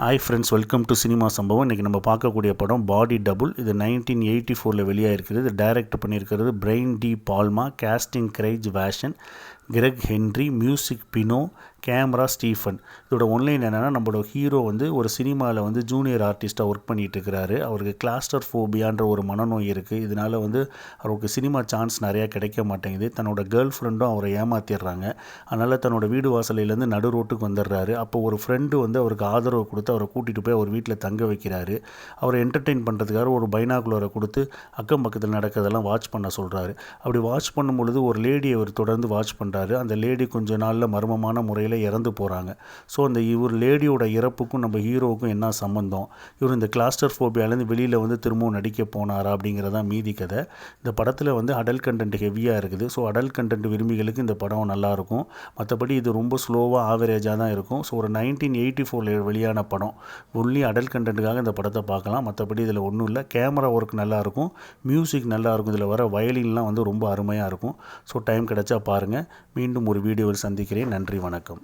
Hi friends, welcome to cinema சம்பவம். இன்றைக்கி நம்ம பார்க்கக்கூடிய படம் பாடி டபுள். இது 1984 வெளியாகிருக்கிறது. இது டைரக்ட் பண்ணியிருக்கிறது Brian De Palma, casting Craig Wasson, Greg Henry, music Pino, camera Stephen. இதோட ஒன்லைன் என்னென்னா, நம்மளோட ஹீரோ ஒரு சினிமாவில் ஜூனியர் ஆர்டிஸ்ட்டாக ஒர்க் பண்ணிகிட்டு இருக்கிறாரு. அவருக்கு கிளாஸ்டர் ஃபோபியான்ற ஒரு மனநோய் இருக்குது. இதனால் அவருக்கு சினிமா சான்ஸ் நிறையா கிடைக்க மாட்டேங்குது. தன்னோட கேர்ள் ஃப்ரெண்டும் அவரை ஏமாற்றிடுறாங்க. அதனால் தன்னோட வீடு வாசலையிலேருந்து நடு ரோட்டுக்கு வந்துடுறாரு. அப்போ ஒரு ஃப்ரெண்டு அவருக்கு ஆதரவு கொடுத்து அவரை கூட்டிகிட்டு போய் அவர் வீட்டில் தங்க வைக்கிறாரு. அவரை என்டர்டெயின் பண்ணுறதுக்காக ஒரு பைனாகுலரை கொடுத்து அக்கம் பக்கத்தில் நடக்கிறதெல்லாம் வாட்ச் பண்ண சொல்கிறாரு. அப்படி வாட்ச் பண்ணும் பொழுது ஒரு லேடியை அவர் தொடர்ந்து வாட்ச் பண்ணுறாரு. அந்த லேடி கொஞ்ச நாளில் மர்மமான முறையில் இறந்து போகிறாங்க. ஸோ அந்த இவர் லேடியோட இறப்புக்கும் நம்ம ஹீரோவுக்கும் என்ன சம்மந்தம்? இவர் இந்த கிளாஸ்டர் ஃபோபியாலேருந்து வெளியில் திரும்பவும் நடிக்க போனாரா அப்படிங்கிறதான் மீதி கதை. இந்த படத்தில் அடல்ட் கண்டென்ட் ஹெவியாக இருக்குது. ஸோ அடல்ட் கண்டென்ட் விரும்பிகளுக்கு இந்த படம் நல்லாயிருக்கும். மற்றபடி இது ரொம்ப ஸ்லோவாக ஆவரேஜாக தான் இருக்கும். ஸோ ஒரு 1984 வெளியான படம். ஒன்லி அடல்ட் கண்டென்ட்டுக்காக இந்த படத்தை பார்க்கலாம். மற்றபடி இதில் ஒன்றும் இல்லை. கேமரா ஒர்க் நல்லாயிருக்கும், மியூசிக் நல்லாயிருக்கும். இதில் வர வயலின்லாம் ரொம்ப அருமையாக இருக்கும். ஸோ டைம் கிடைச்சா பாருங்கள். மீண்டும் ஒரு வீடியோவில் சந்திக்கிறேன். நன்றி, வணக்கம்.